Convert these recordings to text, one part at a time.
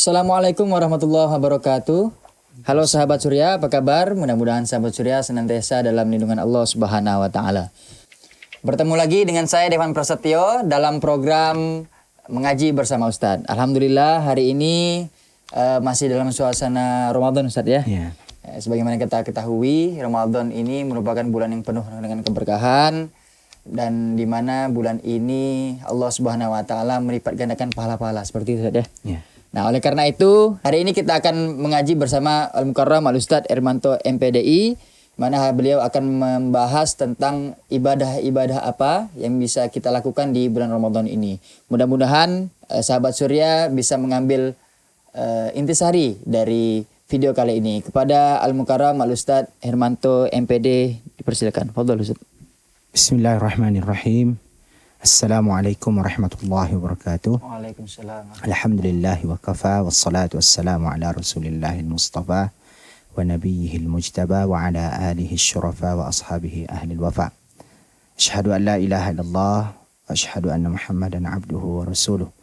Assalamualaikum warahmatullahi wabarakatuh. Halo sahabat Surya, apa kabar? Mudah-mudahan sahabat Surya senantiasa dalam lindungan Allah Subhanahu wa taala. Bertemu lagi dengan saya Devan Prasetyo dalam program Mengaji Bersama Ustadz. Alhamdulillah hari ini masih dalam suasana Ramadan Ustadz ya. Yeah. Sebagaimana kita ketahui, Ramadan ini merupakan bulan yang penuh dengan keberkahan, dan di mana bulan ini Allah Subhanahu wa taala melipat gandakan pahala-pahala seperti itu Ustadz ya. Yeah. Nah, oleh karena itu, hari ini kita akan mengaji bersama Al-Mukarram Al-Ustadz Hermanto MPDI, mana beliau akan membahas tentang ibadah-ibadah apa yang bisa kita lakukan di bulan Ramadan ini. Mudah-mudahan sahabat Surya bisa mengambil intisari dari video kali ini. Kepada Al-Mukarram Al-Ustadz Hermanto MPD, dipersilakan. Fadhal Ustadz. Bismillahirrahmanirrahim. Assalamualaikum warahmatullahi wabarakatuh. Waalaikumsalam. Alhamdulillah wa kafa wassalatu wassalamu ala rasulillahil mustafa wa nabiyyihil mujtaba wa ala alihi syurafa wa ashabihi ahlil wafa. Asyhadu an la ilaha illallah wa asyhadu anna Muhammadan abduhu wa rasuluh.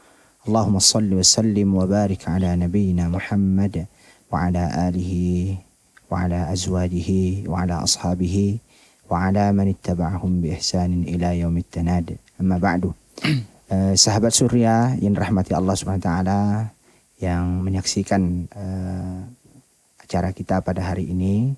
Allahumma salli wa sallim wa barik ala nabiyyina Muhammad wa ala alihi wa ala azwajihi wa ala ashabihi wa ala man ittaba'ahum bi ihsanin ila yaumit tanad. Amma ba'du. Sahabat Surya yang rahmati Allah Subhanahu wa taala yang menyaksikan acara kita pada hari ini,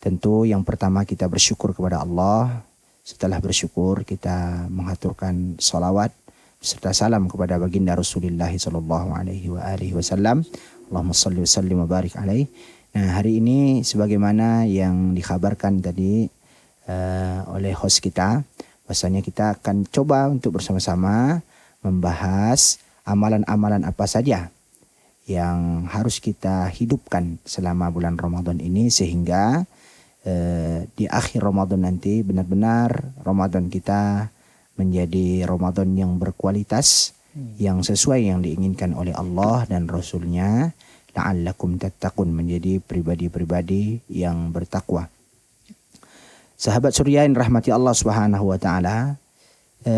tentu yang pertama kita bersyukur kepada Allah. Setelah bersyukur kita mengaturkan salawat serta salam kepada baginda Rasulullah sallallahu alaihi wasallam. Allahumma shalli wa sallim wa barik alaihi. Nah, hari ini sebagaimana yang dikabarkan tadi oleh host kita, bahwasanya kita akan coba untuk bersama-sama membahas amalan-amalan apa saja yang harus kita hidupkan selama bulan Ramadan ini, sehingga di akhir Ramadan nanti benar-benar Ramadan kita menjadi Ramadan yang berkualitas, yang sesuai yang diinginkan oleh Allah dan Rasulnya, la'allakum tattaqun, menjadi pribadi-pribadi yang bertakwa. Sahabat Surya yang rahmati Allah Subhanahu wa taala,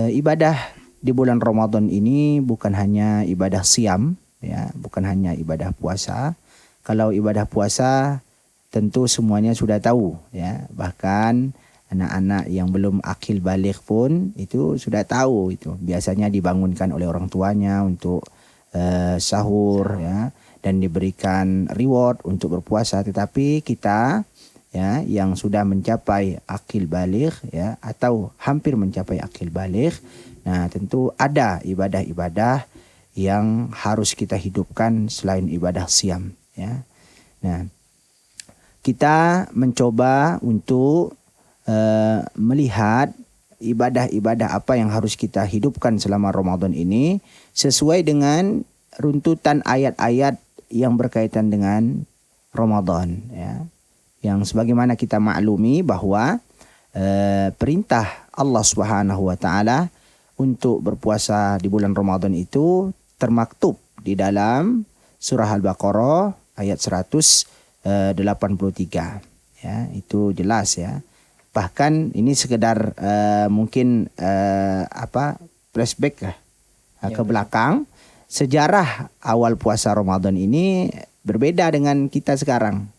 ibadah di bulan Ramadan ini bukan hanya ibadah siam, ya, bukan hanya ibadah puasa. Kalau ibadah puasa tentu semuanya sudah tahu, ya. Bahkan anak-anak yang belum akil baligh pun itu sudah tahu itu. Biasanya dibangunkan oleh orang tuanya untuk sahur, ya, dan diberikan reward untuk berpuasa. Tetapi kita, ya, yang sudah mencapai akil baligh, ya, atau hampir mencapai akil baligh, nah tentu ada ibadah-ibadah yang harus kita hidupkan selain ibadah siam, ya. Nah, kita mencoba untuk melihat ibadah-ibadah apa yang harus kita hidupkan selama Ramadan ini sesuai dengan runtutan ayat-ayat yang berkaitan dengan Ramadan, ya. Yang sebagaimana kita maklumi bahwa perintah Allah Subhanahu wa taala untuk berpuasa di bulan Ramadan itu termaktub di dalam surah Al-Baqarah ayat 183. Ya, itu jelas, ya. Bahkan ini sekedar mungkin flashback lah ke belakang. Sejarah awal puasa Ramadan ini berbeda dengan kita sekarang.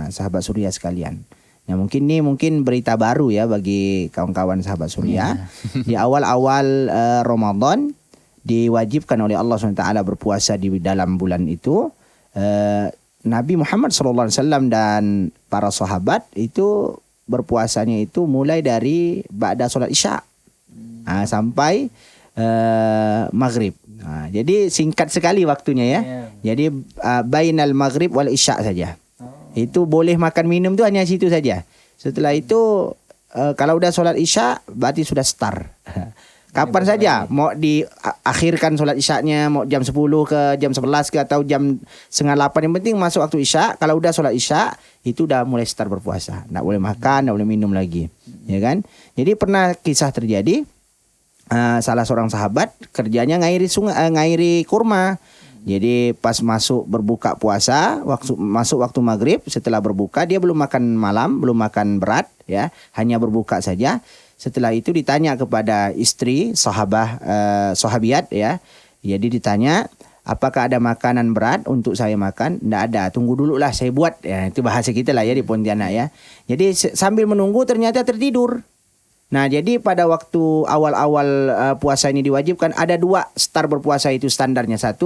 Sahabat Surya sekalian. Nah, mungkin berita baru ya bagi kawan-kawan sahabat Surya. Di awal-awal Ramadan diwajibkan oleh Allah SWT berpuasa di dalam bulan itu. Nabi Muhammad SAW dan para sahabat itu berpuasanya itu mulai dari ba'da sholat isya sampai maghrib. Jadi singkat sekali waktunya, ya. Jadi bainal maghrib wal isya saja. Itu boleh makan minum tu hanya situ saja. Setelah itu kalau udah sholat isya berarti sudah start. Kapan saja mau diakhirkan sholat isyanya, mau jam 10 ke jam 11 ke atau jam setengah 8, yang penting masuk waktu isya. Kalau udah sholat isya itu udah mulai start berpuasa. Nggak boleh makan, nggak boleh minum lagi, ya kan? Jadi pernah kisah terjadi, salah seorang sahabat kerjanya ngairi kurma. Jadi pas masuk berbuka puasa, masuk waktu maghrib, setelah berbuka dia belum makan malam, belum makan berat, ya, hanya berbuka saja. Setelah itu ditanya kepada istri sahabiat, ya. Jadi ditanya, apakah ada makanan berat untuk saya makan? Tidak ada, tunggu dulu lah saya buat. Ya, itu bahasa kita lah ya di Pontianak ya. Jadi sambil menunggu ternyata tertidur. Nah, jadi pada waktu awal-awal puasa ini diwajibkan, ada 2 start berpuasa itu standarnya. 1,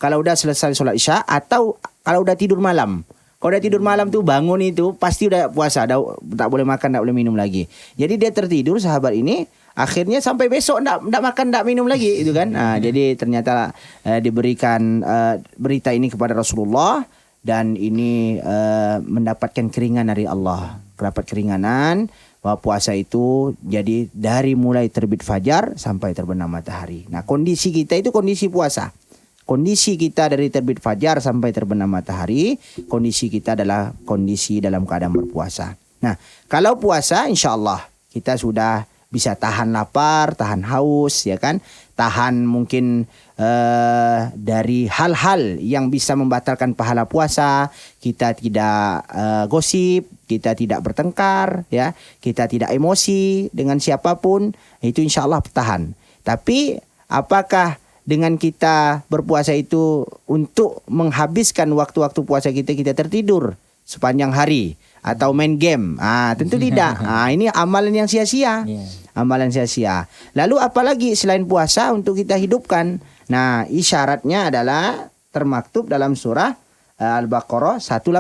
kalau udah selesai sholat isya, atau kalau udah tidur malam. Kalau udah tidur malam tuh bangun itu pasti udah puasa, tak boleh makan, tak boleh minum lagi. Jadi dia tertidur sahabat ini, akhirnya sampai besok ndak makan, ndak minum lagi itu kan. Nah, jadi ternyata diberikan berita ini kepada Rasulullah, dan ini mendapatkan keringanan dari Allah. Dapat keringanan bahwa puasa itu jadi dari mulai terbit fajar sampai terbenam matahari. Nah, kondisi kita itu kondisi puasa. Kondisi kita dari terbit fajar sampai terbenam matahari, kondisi kita adalah kondisi dalam keadaan berpuasa. Nah, kalau puasa insya Allah kita sudah bisa tahan lapar, tahan haus, ya kan? Tahan mungkin dari hal-hal yang bisa membatalkan pahala puasa. Kita tidak gosip, kita tidak bertengkar, ya, kita tidak emosi dengan siapapun. Itu insya Allah tahan. Tapi apakah dengan kita berpuasa itu untuk menghabiskan waktu-waktu puasa kita tertidur sepanjang hari atau main game? Tentu tidak. Ini amalan yang sia-sia. Amalan sia-sia. Lalu apalagi selain puasa untuk kita hidupkan? Nah, isyaratnya adalah termaktub dalam surah Al-Baqarah 185.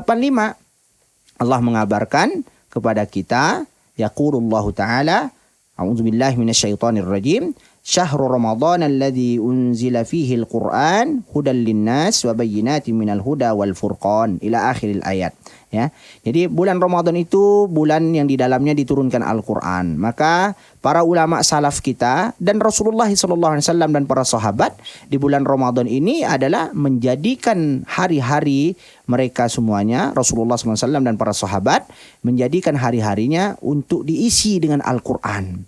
Allah mengabarkan kepada kita, yaqulullahu ta'ala, a'udzubillahi minasyaitonir rajim, syahrul ramadhan alladzi unzila fihi al-Qur'an hudan linnas wa bayyinatin minal huda wal furqan ila akhiril ayat. Ya. Jadi bulan Ramadan itu bulan yang di dalamnya diturunkan Al-Qur'an. Maka para ulama salaf kita dan Rasulullah SAW dan para sahabat di bulan Ramadan ini adalah menjadikan hari-hari mereka semuanya, Rasulullah SAW dan para sahabat menjadikan hari-harinya untuk diisi dengan Al-Qur'an.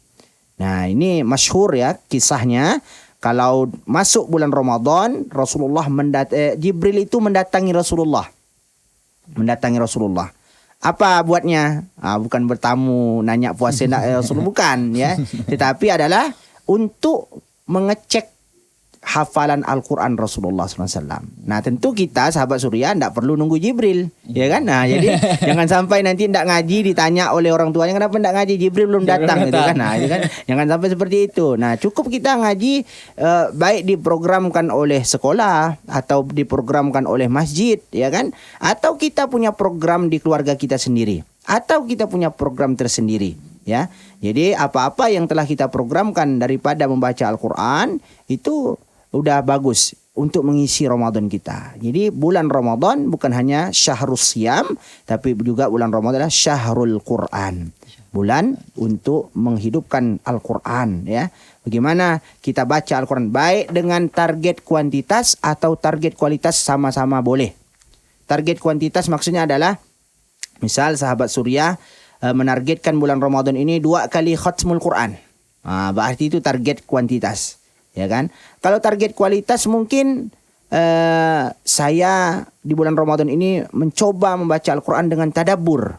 Nah, ini masyhur ya kisahnya. Kalau masuk bulan Ramadan, Jibril itu mendatangi Rasulullah. Apa buatnya? Bukan bertamu nanya puasa Rasul, bukan ya. Tetapi adalah untuk mengecek hafalan Al-Quran Rasulullah SAW. Nah, tentu kita sahabat Surya tidak perlu nunggu Jibril, ya kan? Nah, jadi jangan sampai nanti tidak ngaji ditanya oleh orang tuanya kenapa tidak ngaji, Jibril belum datang, gitu kan? Nah, itu kan jangan sampai seperti itu. Nah, cukup kita ngaji baik diprogramkan oleh sekolah atau diprogramkan oleh masjid, ya kan? Atau kita punya program di keluarga kita sendiri, atau kita punya program tersendiri. Ya, jadi apa-apa yang telah kita programkan daripada membaca Al-Quran itu udah bagus untuk mengisi Ramadan kita. Jadi bulan Ramadan bukan hanya syahrul siyam, tapi juga bulan Ramadan adalah syahrul Quran. Bulan untuk menghidupkan Al-Quran, ya. Bagaimana kita baca Al-Quran baik dengan target kuantitas atau target kualitas sama-sama boleh. Target kuantitas maksudnya adalah misal sahabat Surya menargetkan bulan Ramadan ini 2 kali khatmul Quran. Berarti itu target kuantitas, ya kan? Kalau target kualitas mungkin saya di bulan Ramadan ini mencoba membaca Al-Quran dengan tadabbur,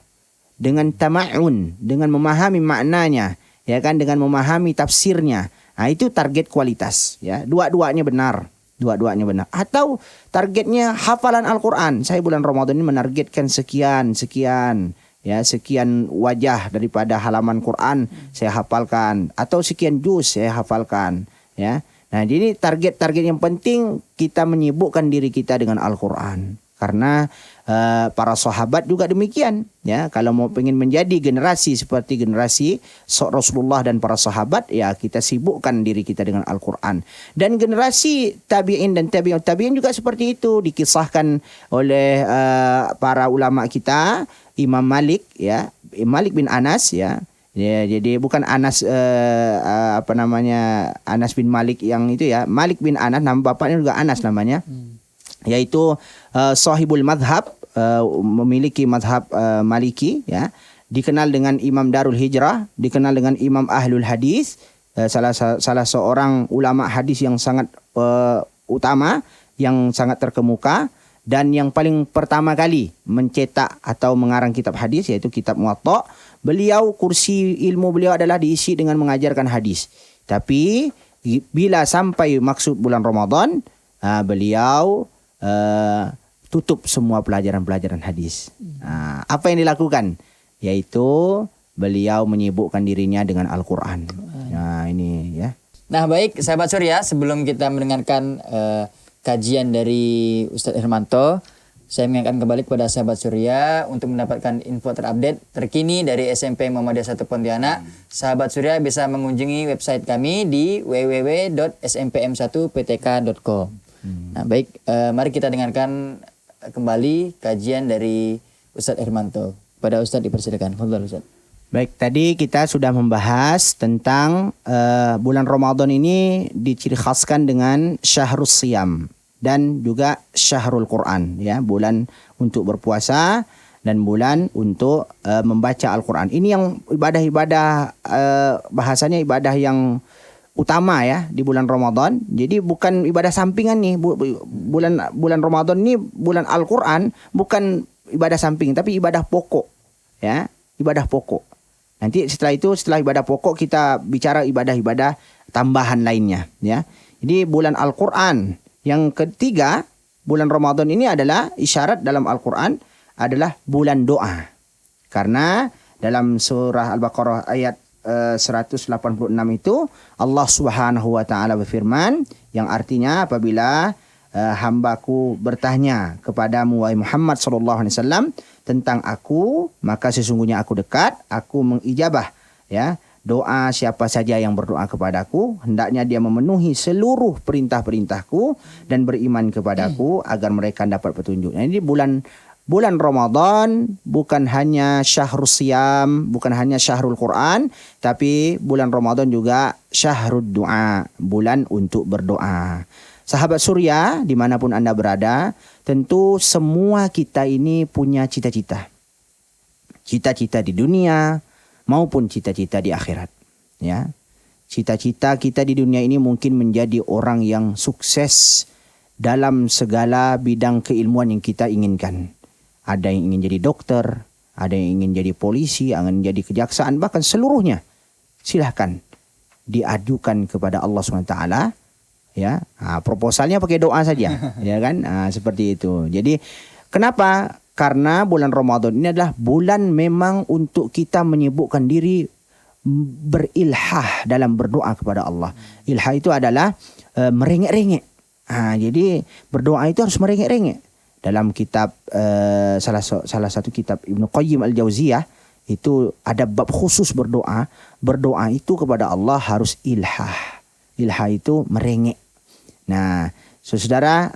dengan tama'un, dengan memahami maknanya, ya kan? Dengan memahami tafsirnya. Nah, itu target kualitas, ya. Dua-duanya benar. Atau targetnya hafalan Al-Quran. Saya bulan Ramadan ini menargetkan sekian, ya, sekian wajah daripada halaman Quran saya hafalkan, atau sekian juz saya hafalkan, ya. Nah, jadi target-target yang penting kita menyibukkan diri kita dengan Al-Quran. Karena para sahabat juga demikian, ya. Kalau mau pengen menjadi generasi seperti generasi Rasulullah dan para sahabat, ya kita sibukkan diri kita dengan Al-Quran. Dan generasi tabi'in dan tabi'in juga seperti itu, dikisahkan oleh para ulama kita, Imam Malik, ya, Malik bin Anas, ya. Ya, jadi bukan Anas Anas bin Malik yang itu, ya. Malik bin Anas, nama bapaknya juga Anas namanya. Yaitu sahibul madhab, memiliki madhab Maliki, ya. Dikenal dengan Imam Darul Hijrah, dikenal dengan Imam Ahlul Hadis, salah seorang ulama hadis yang sangat utama, yang sangat terkemuka, dan yang paling pertama kali mencetak atau mengarang kitab hadis, yaitu kitab Muwatta. Beliau, kursi ilmu beliau adalah diisi dengan mengajarkan hadis. Tapi bila sampai maksud bulan Ramadan, beliau tutup semua pelajaran-pelajaran hadis. Apa yang dilakukan? Yaitu beliau menyibukkan dirinya dengan Al-Quran. Nah ini ya. Nah baik sahabat Surya, sebelum kita mendengarkan kajian dari Ustadz Hermanto, saya mengingatkan kembali kepada sahabat Surya untuk mendapatkan info terupdate terkini dari SMP Muhammadiyah 1 Pontianak. Sahabat Surya bisa mengunjungi website kami di www.smpm1ptk.com. Nah baik, mari kita dengarkan kembali kajian dari Ustadz Hermanto. Pada Ustadz dipersilakan. Ustadz. Baik, tadi kita sudah membahas tentang bulan Ramadan ini diciri khaskan dengan syahrus siyam dan juga syahrul Quran, ya, bulan untuk berpuasa dan bulan untuk membaca Al-Quran. Ini yang ibadah-ibadah bahasanya ibadah yang utama ya di bulan Ramadan. Jadi bukan ibadah sampingan nih. Bulan Ramadan ini bulan Al-Quran, bukan ibadah samping tapi ibadah pokok, ya, ibadah pokok. Nanti setelah ibadah pokok kita bicara ibadah-ibadah tambahan lainnya, ya. Jadi bulan Al-Quran yang ketiga, bulan Ramadan ini adalah isyarat dalam Al-Quran adalah bulan doa. Karena dalam surah Al-Baqarah ayat 186 itu Allah Subhanahu wa taala berfirman yang artinya apabila hambaku bertanya kepadamu wahai Muhammad sallallahu alaihi wasallam tentang aku, maka sesungguhnya aku dekat, aku mengijabah, ya. Doa siapa saja yang berdoa kepadaku, hendaknya dia memenuhi seluruh perintah-perintahku dan beriman kepadaku agar mereka dapat petunjuk. Nah, ini bulan Ramadan bukan hanya syahrus siyam, bukan hanya syahrul Quran, tapi bulan Ramadan juga syahrul doa, bulan untuk berdoa. Sahabat Surya, dimanapun Anda berada, tentu semua kita ini punya cita-cita. Cita-cita di dunia maupun cita-cita di akhirat, ya. Cita-cita kita di dunia ini mungkin menjadi orang yang sukses dalam segala bidang keilmuan yang kita inginkan. Ada yang ingin jadi dokter, ada yang ingin jadi polisi, ingin jadi kejaksaan, bahkan seluruhnya. Silahkan diajukan kepada Allah SWT, ya. Proposalnya pakai doa saja, ya kan? Seperti itu. Jadi kenapa? Karena bulan Ramadan ini adalah bulan memang untuk kita menyibukkan diri berilhah dalam berdoa kepada Allah. Ilhah itu adalah merengek-rengek. Jadi berdoa itu harus merengek-rengek. Dalam kitab salah satu kitab Ibnu Qayyim Al-Jauziyah itu ada bab khusus berdoa. Berdoa itu kepada Allah harus ilhah. Ilhah itu merengek. Nah, saudara,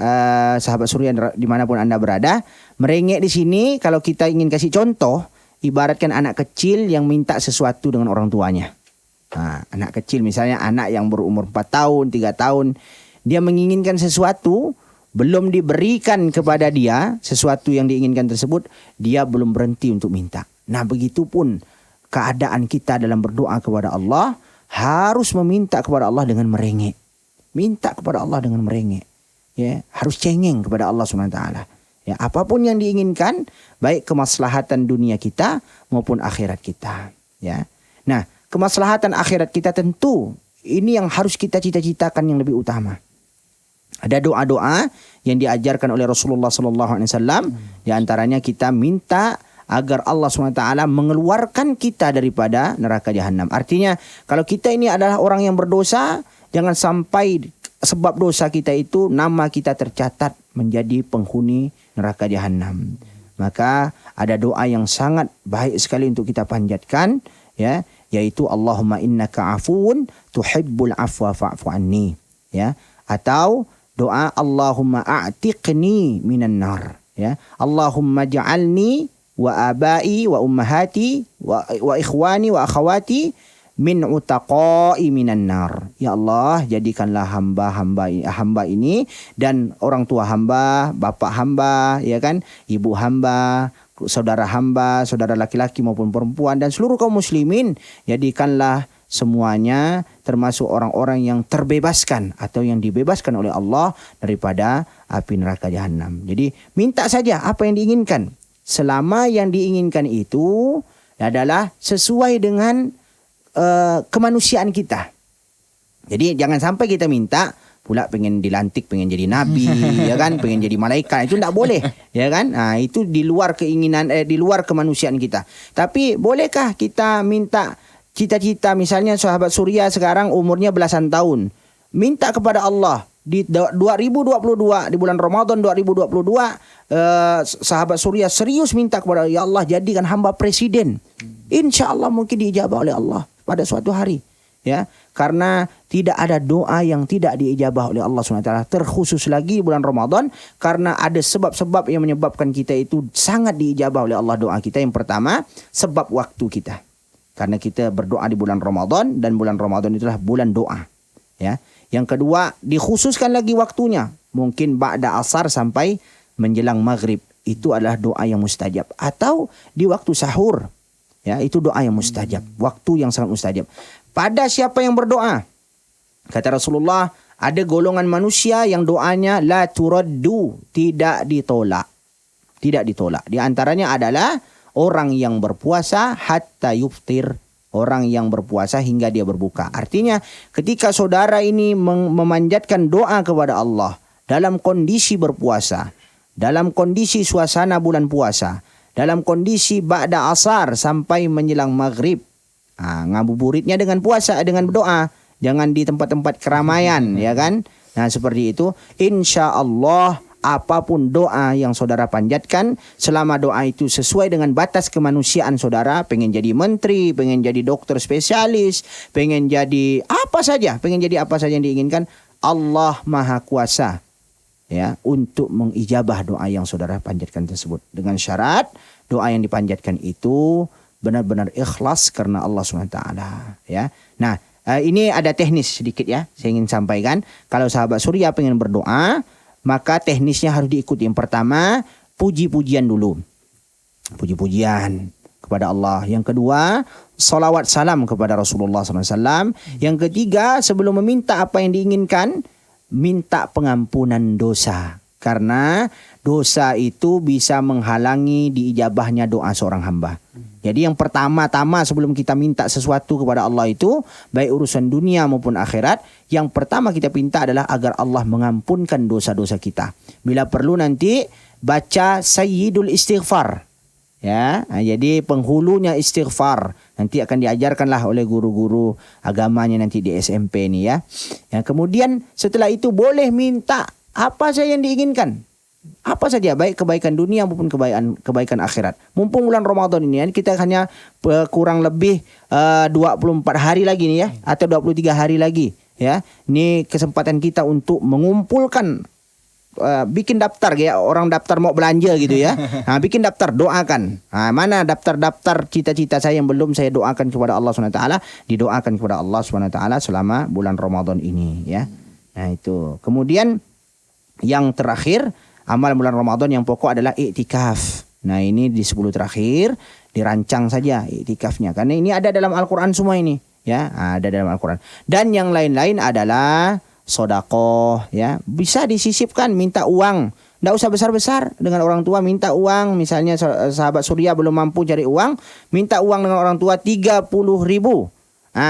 sahabat Surya dimanapun Anda berada, merengek di sini kalau kita ingin kasih contoh, ibaratkan anak kecil yang minta sesuatu dengan orang tuanya. Anak kecil misalnya anak yang berumur 4 tahun, 3 tahun, dia menginginkan sesuatu, belum diberikan kepada dia sesuatu yang diinginkan tersebut, dia belum berhenti untuk minta. Nah, begitupun keadaan kita dalam berdoa kepada Allah, harus meminta kepada Allah dengan merengek. Minta kepada Allah dengan merengek. Ya, harus cengeng kepada Allah SWT. Ya, apapun yang diinginkan, baik kemaslahatan dunia kita maupun akhirat kita. Ya. Nah, kemaslahatan akhirat kita tentu ini yang harus kita cita-citakan yang lebih utama. Ada doa-doa yang diajarkan oleh Rasulullah SAW. Di antaranya kita minta agar Allah SWT mengeluarkan kita daripada neraka jahanam. Artinya kalau kita ini adalah orang yang berdosa, jangan sampai sebab dosa kita itu nama kita tercatat menjadi penghuni neraka jahanam. Maka ada doa yang sangat baik sekali untuk kita panjatkan, ya, yaitu Allahumma innaka afuun tuhibbul afwa fa'fu anni, ya, atau doa Allahumma a'tiqni minan nar, ya, Allahumma ja'alni wa abai wa ummahati wa ikhwani wa akhawati min utaqai minan nar. Ya Allah, jadikanlah hamba ini dan orang tua hamba, bapak hamba, ya kan, ibu hamba, saudara hamba, saudara laki-laki maupun perempuan dan seluruh kaum muslimin, jadikanlah semuanya termasuk orang-orang yang terbebaskan atau yang dibebaskan oleh Allah daripada api neraka jahanam. Jadi minta saja apa yang diinginkan, selama yang diinginkan itu adalah sesuai dengan kemanusiaan kita. Jadi jangan sampai kita minta pula pengen dilantik, pengen jadi nabi, ya kan, pengen jadi malaikat. Itu tidak boleh, ya kan. Itu di luar keinginan, di luar kemanusiaan kita. Tapi bolehkah kita minta cita-cita, misalnya sahabat Surya sekarang umurnya belasan tahun, minta kepada Allah di 2022, di bulan Ramadan 2022, sahabat Surya serius minta kepada ya Allah, jadikan hamba presiden. Insya Allah mungkin diijabah oleh Allah pada suatu hari, ya, karena tidak ada doa yang tidak diijabah oleh Allah SWT, terkhusus lagi bulan Ramadan, karena ada sebab-sebab yang menyebabkan kita itu sangat diijabah oleh Allah doa kita. Yang pertama, sebab waktu kita. Karena kita berdoa di bulan Ramadan, dan bulan Ramadan itulah bulan doa, ya. Yang kedua, dikhususkan lagi waktunya, mungkin ba'da asar sampai menjelang maghrib. Itu adalah doa yang mustajab. Atau di waktu sahur, ya, itu doa yang mustajab, waktu yang sangat mustajab. Pada siapa yang berdoa? Kata Rasulullah, ada golongan manusia yang doanya la turaddu, tidak ditolak. Tidak ditolak. Di antaranya adalah orang yang berpuasa hatta yuftir, orang yang berpuasa hingga dia berbuka. Artinya ketika saudara ini memanjatkan doa kepada Allah dalam kondisi berpuasa, dalam kondisi suasana bulan puasa, dalam kondisi ba'da asar sampai menjelang maghrib, ngabuburitnya dengan puasa, dengan berdoa, jangan di tempat-tempat keramaian, ya kan. Nah seperti itu, insya Allah apapun doa yang saudara panjatkan, selama doa itu sesuai dengan batas kemanusiaan saudara, pengen jadi menteri, pengen jadi dokter spesialis, pengen jadi apa saja, pengen jadi apa saja yang diinginkan, Allah Maha Kuasa, ya, untuk mengijabah doa yang saudara panjatkan tersebut. Dengan syarat doa yang dipanjatkan itu benar-benar ikhlas karena Allah SWT, ya. Nah, ini ada teknis sedikit, ya, saya ingin sampaikan. Kalau sahabat Surya pengen berdoa, maka teknisnya harus diikuti. Yang pertama, puji-pujian dulu. Puji-pujian kepada Allah. Yang kedua, salawat salam kepada Rasulullah SAW. Yang ketiga, sebelum meminta apa yang diinginkan, minta pengampunan dosa. Karena dosa itu bisa menghalangi diijabahnya doa seorang hamba. Jadi yang pertama-tama sebelum kita minta sesuatu kepada Allah itu, baik urusan dunia maupun akhirat, yang pertama kita minta adalah agar Allah mengampunkan dosa-dosa kita. Bila perlu nanti baca Sayyidul Istighfar. Ya, jadi penghulunya istighfar. Nanti akan diajarkanlah oleh guru-guru agamanya nanti di SMP ini, ya. Kemudian setelah itu boleh minta apa saja yang diinginkan. Apa saja, baik kebaikan dunia maupun kebaikan akhirat. Mumpung bulan Ramadan ini, kita hanya kurang lebih 24 hari lagi nih, ya, atau 23 hari lagi, ya. Ini kesempatan kita untuk mengumpulkan, bikin daftar, ya, orang daftar mau belanja gitu, ya. Nah, bikin daftar, doakan. Nah, mana daftar-daftar cita-cita saya yang belum saya doakan kepada Allah SWT, didoakan kepada Allah SWT selama bulan Ramadan ini, ya. Nah, itu. Kemudian yang terakhir, amal bulan Ramadan yang pokok adalah iktikaf. Nah, ini di 10 terakhir dirancang saja iktikafnya, karena ini ada dalam Al-Quran semua ini, ya, ada dalam Al-Quran. Dan yang lain-lain adalah sedekah, ya, bisa disisipkan, minta uang, tidak usah besar-besar dengan orang tua, minta uang. Misalnya sahabat Surya belum mampu cari uang, minta uang dengan orang tua 30.000,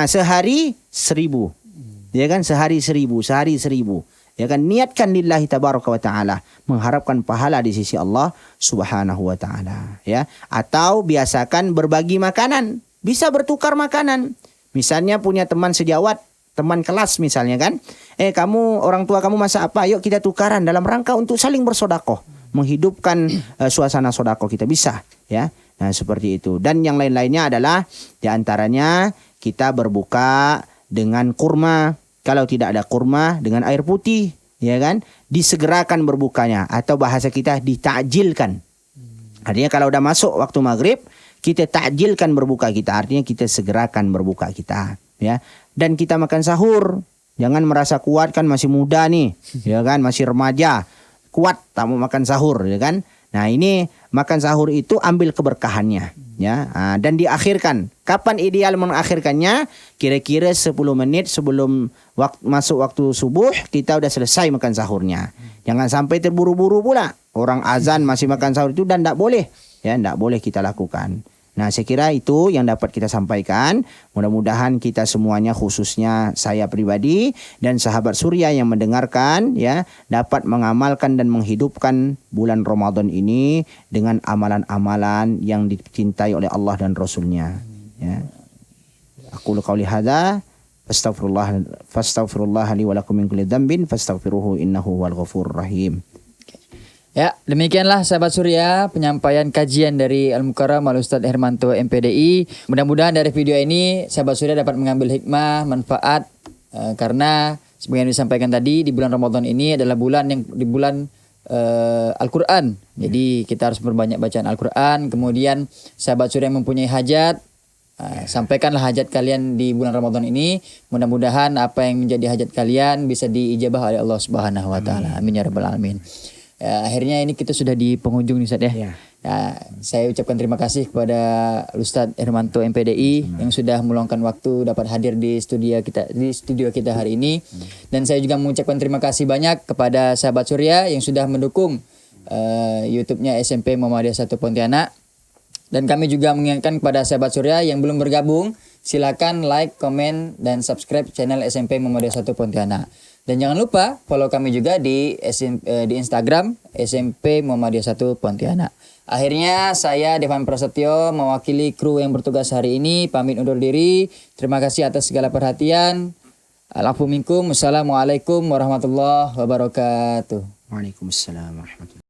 sehari 1.000, ya kan, sehari 1.000, sehari 1.000. Ya kan, niatkan lillahi tabaraka wa ta'ala, mengharapkan pahala di sisi Allah subhanahu wa ta'ala, ya. Atau biasakan berbagi makanan, bisa bertukar makanan. Misalnya punya teman sejawat, teman kelas misalnya kan, kamu, orang tua kamu masak apa, yuk kita tukaran dalam rangka untuk saling bersodakoh, menghidupkan suasana sodakoh kita, bisa, ya. Nah seperti itu. Dan yang lain-lainnya adalah diantaranya kita berbuka dengan kurma. Kalau tidak ada kurma, dengan air putih, ya kan, disegerakan berbukanya, atau bahasa kita ditakjilkan. Artinya kalau udah masuk waktu maghrib, kita takjilkan berbuka kita, artinya kita segerakan berbuka kita, ya. Dan kita makan sahur, jangan merasa kuat, kan masih muda nih, ya kan, masih remaja, kuat tak mau makan sahur, ya kan. Nah ini makan sahur itu ambil keberkahannya, ya. Dan diakhirkan. Kapan ideal mengakhirkannya? Kira-kira 10 menit sebelum masuk waktu subuh kita udah selesai makan sahurnya. Jangan sampai terburu-buru pula. Orang azan masih makan sahur itu, dan tidak boleh, ya, tidak boleh kita lakukan. Nah, saya kira itu yang dapat kita sampaikan. Mudah-mudahan kita semuanya, khususnya saya pribadi dan sahabat Surya yang mendengarkan, ya, dapat mengamalkan dan menghidupkan bulan Ramadan ini dengan amalan-amalan yang dicintai oleh Allah dan Rasul-Nya. Ya. Aku qauli hadza fastaghfirullah li wa lakum min kulli dzambin fastaghfiruhu innahu huwal ghafurur rahim. Ya, demikianlah sahabat Surya penyampaian kajian dari Al-Mukarram Al-Ustadz Hermanto MPDI. Mudah-mudahan dari video ini sahabat Surya dapat mengambil hikmah, manfaat, karena seperti yang disampaikan tadi, di bulan Ramadan ini adalah bulan Al-Quran. Jadi kita harus berbanyak bacaan Al-Quran. Kemudian sahabat Surya yang mempunyai hajat, sampaikanlah hajat kalian di bulan Ramadan ini. Mudah-mudahan apa yang menjadi hajat kalian bisa diijabah oleh Allah Subhanahu wa taala. Amin ya rabbal alamin. Ya, akhirnya ini kita sudah di penghujung nih Ustaz ya. Ya. Ya, saya ucapkan terima kasih kepada Ustadz Hermanto MPDI yang sudah meluangkan waktu dapat hadir di studio kita hari ini. Dan saya juga mengucapkan terima kasih banyak kepada sahabat Surya yang sudah mendukung YouTube-nya SMP Muhammadiyah 1 Pontianak. Dan kami juga mengingatkan kepada sahabat Surya yang belum bergabung, silakan like, komen, dan subscribe channel SMP Muhammadiyah 1 Pontianak. Dan jangan lupa follow kami juga di Instagram SMP Muhammadiyah 1 Pontianak. Akhirnya saya Devan Prasetyo mewakili kru yang bertugas hari ini pamit undur diri. Terima kasih atas segala perhatian. Al-afu minkum. Wassalamualaikum warahmatullahi wabarakatuh. Waalaikumsalam warahmatullahi wabarakatuh.